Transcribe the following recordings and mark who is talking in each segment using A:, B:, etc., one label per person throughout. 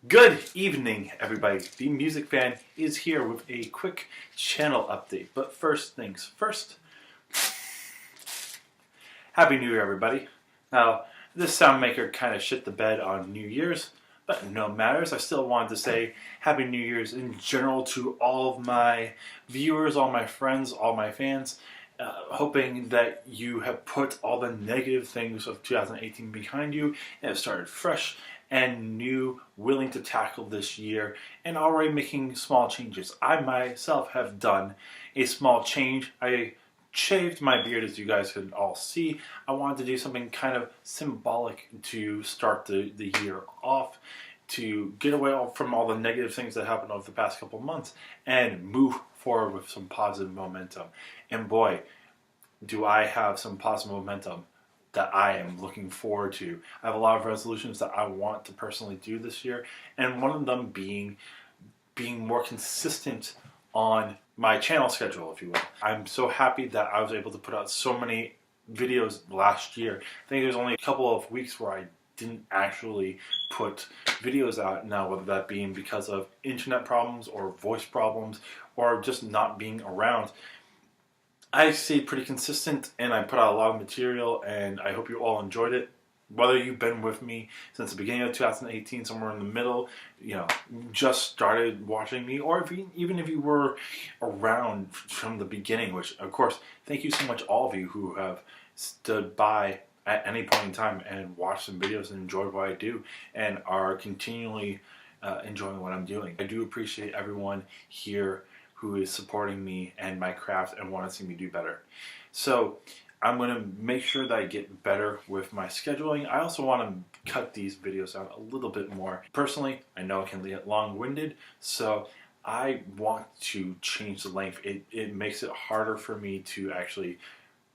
A: Good evening, everybody. The Music Fan is here with a quick channel update. But first things first, Happy New Year, everybody. Now, this sound maker kind of shit the bed on New Year's, but no matters. I still wanted to say Happy New Year's in general to all of my viewers, all my friends, all my fans. Hoping that you have put all the negative things of 2018 behind you and have started fresh and new, willing to tackle this year, and already making small changes. I myself have done a small change. I shaved my beard, as you guys can all see. I wanted to do something kind of symbolic to start the year off, to get away from all the negative things that happened over the past couple months and move forward with some positive momentum. And boy, do I have some positive momentum that I am looking forward to. I have a lot of resolutions that I want to personally do this year, and one of them being more consistent on my channel schedule, if you will. I'm so happy that I was able to put out so many videos last year. I think there's only a couple of weeks where I didn't actually put videos out now, whether that being because of internet problems or voice problems or just not being around. I stayed pretty consistent and I put out a lot of material, and I hope you all enjoyed it. Whether you've been with me since the beginning of 2018, somewhere in the middle, just started watching me, or even if you were around from the beginning, which of course, thank you so much all of you who have stood by at any point in time and watched some videos and enjoyed what I do and are continually enjoying what I'm doing. I do appreciate everyone here who is supporting me and my craft and want to see me do better. So I'm going to make sure that I get better with my scheduling. I also want to cut these videos out a little bit more. Personally, I know it can get long-winded, so I want to change the length. It makes it harder for me to actually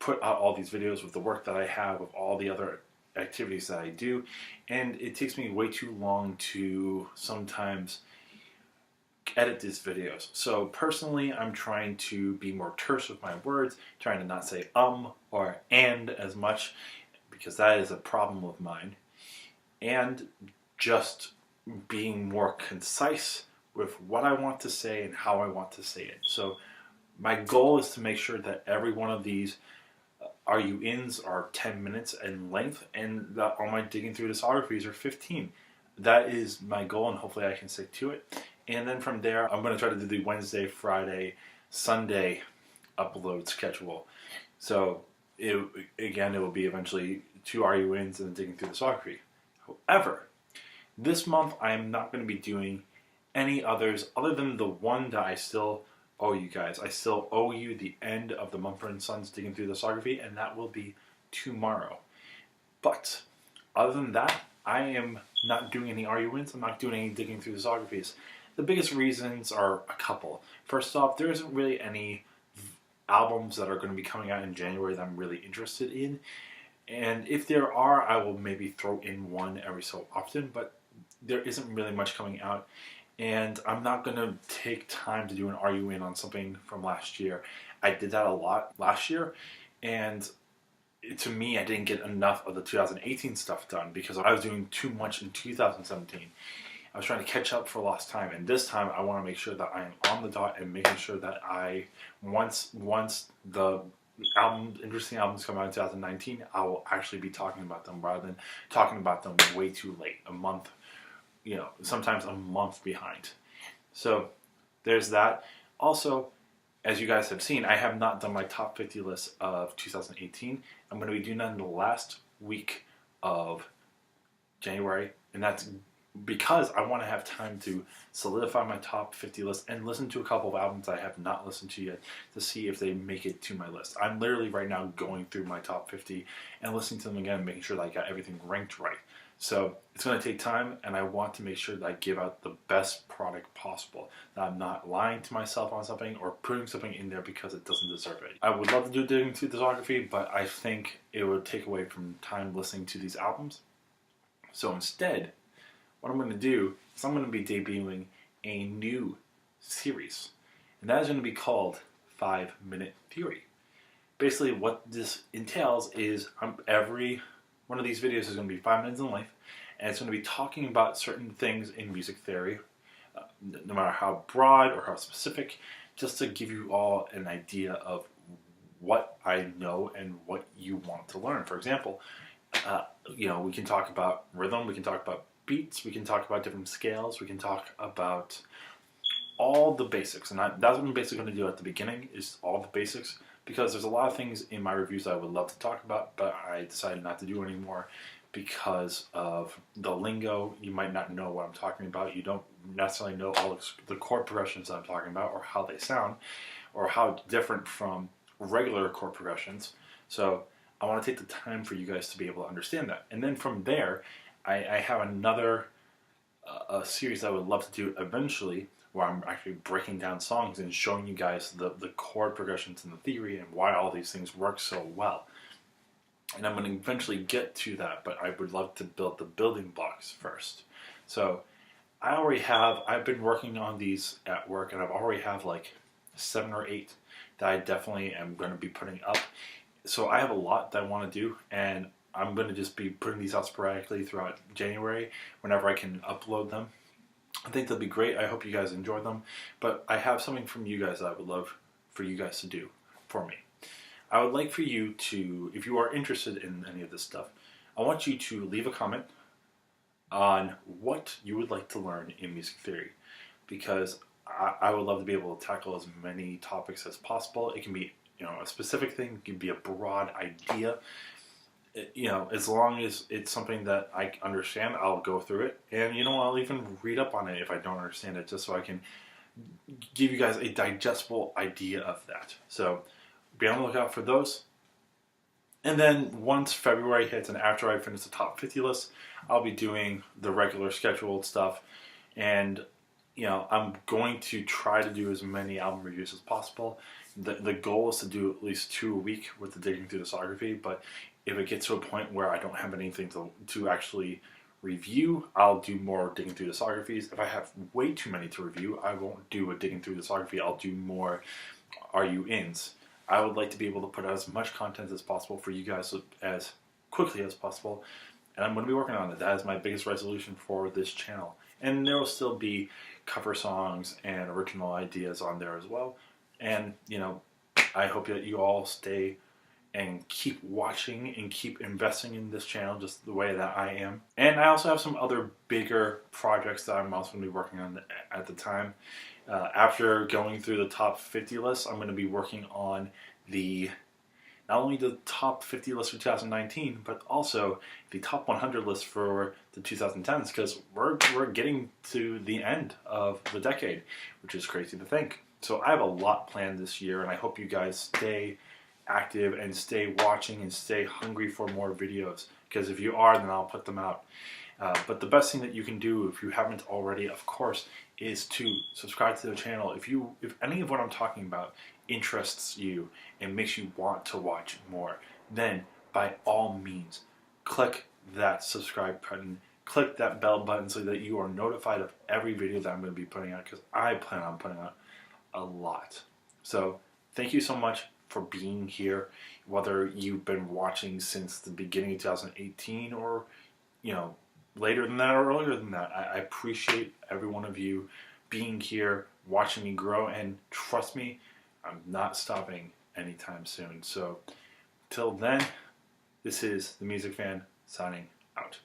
A: put out all these videos with the work that I have, with all the other activities that I do, and it takes me way too long to sometimes edit these videos. So personally, I'm trying to be more terse with my words, trying to not say or and as much, because that is a problem of mine, and just being more concise with what I want to say and how I want to say it. So my goal is to make sure that every one of these RU-ins are 10 minutes in length, and that all my Digging Through Discographies are 15. That is my goal, and hopefully I can stick to it. And then from there, I'm going to try to do the Wednesday, Friday, Sunday upload schedule. So, it will be eventually 2 RU-ins and Digging Through Discography. However, this month I am not going to be doing any others other than the one that I still owe you guys. I still owe you the end of the Mumford & Sons Digging Through Discography, and that will be tomorrow. But, other than that, I am not doing any RU-ins. I'm not doing any Digging Through Discographies. The biggest reasons are a couple. First off, there isn't really any albums that are going to be coming out in January that I'm really interested in. And if there are, I will maybe throw in one every so often, but there isn't really much coming out. And I'm not going to take time to do an RU-in on something from last year. I did that a lot last year, and to me, I didn't get enough of the 2018 stuff done because I was doing too much in 2017. I was trying to catch up for lost time, and this time I want to make sure that I am on the dot and making sure that once the interesting albums come out in 2019, I will actually be talking about them rather than talking about them way too late, a month, sometimes a month behind. So there's that. Also, as you guys have seen, I have not done my top 50 list of 2018. I'm going to be doing that in the last week of January, and that's because I want to have time to solidify my top 50 list and listen to a couple of albums I have not listened to yet to see if they make it to my list. I'm literally right now going through my top 50 and listening to them again and making sure that I got everything ranked right. So it's going to take time, and I want to make sure that I give out the best product possible, that I'm not lying to myself on something or putting something in there because it doesn't deserve it. I would love to do Digging Through Discography, but I think it would take away from time listening to these albums. So instead, what I'm going to do is I'm going to be debuting a new series, and that is going to be called 5 Minute Theory. Basically, what this entails is every one of these videos is going to be 5 minutes in length, and it's going to be talking about certain things in music theory, no matter how broad or how specific, just to give you all an idea of what I know and what you want to learn. For example, we can talk about rhythm, we can talk about beats, we can talk about different scales, we can talk about all the basics. And that's what I'm basically going to do at the beginning, is all the basics, because there's a lot of things in my reviews that I would love to talk about, but I decided not to do anymore because of the lingo. You might not know what I'm talking about. You don't necessarily know all the chord progressions that I'm talking about, or how they sound, or how different from regular chord progressions. So I want to take the time for you guys to be able to understand that. And then from there, I have another a series I would love to do eventually, where I'm actually breaking down songs and showing you guys the chord progressions and the theory and why all these things work so well. And I'm going to eventually get to that, but I would love to build the building blocks first. So I've been working on these at work, and I've already have like 7 or 8 that I definitely am going to be putting up. So I have a lot that I want to do, and I'm going to just be putting these out sporadically throughout January whenever I can upload them. I think they'll be great. I hope you guys enjoy them. But I have something from you guys that I would love for you guys to do for me. I would like for you to, if you are interested in any of this stuff, I want you to leave a comment on what you would like to learn in music theory, because I would love to be able to tackle as many topics as possible. It can be, a specific thing, it can be a broad idea. As long as it's something that I understand, I'll go through it, and I'll even read up on it if I don't understand it, just so I can give you guys a digestible idea of that. So be on the lookout for those. And then once February hits, and after I finish the top 50 list, I'll be doing the regular scheduled stuff. And I'm going to try to do as many album reviews as possible. The goal is to do at least 2 a week with the Digging Through Discography, but if it gets to a point where I don't have anything to actually review, I'll do more Digging Through Discographies. If I have way too many to review, I won't do a Digging Through Discography. I'll do more Are You Ins. I would like to be able to put out as much content as possible for you guys as quickly as possible, and I'm going to be working on it. That is my biggest resolution for this channel. And there will still be cover songs and original ideas on there as well. And, I hope that you all stay and keep watching and keep investing in this channel just the way that I am. And I also have some other bigger projects that I'm also going to be working on at the time. After going through the top 50 list, I'm going to be working on not only the top 50 list for 2019, but also the top 100 list for the 2010s, because we're getting to the end of the decade, which is crazy to think. So I have a lot planned this year, and I hope you guys stay active and stay watching and stay hungry for more videos, because if you are, then I'll put them out. But the best thing that you can do, if you haven't already, of course, is to subscribe to the channel. If any of what I'm talking about interests you and makes you want to watch more, then by all means, click that subscribe button, click that bell button so that you are notified of every video that I'm going to be putting out, because I plan on putting out a lot. So thank you so much for being here, whether you've been watching since the beginning of 2018 or later than that or earlier than that. I appreciate every one of you being here, watching me grow, and trust me, I'm not stopping anytime soon. So till then, this is the Music Fan signing out.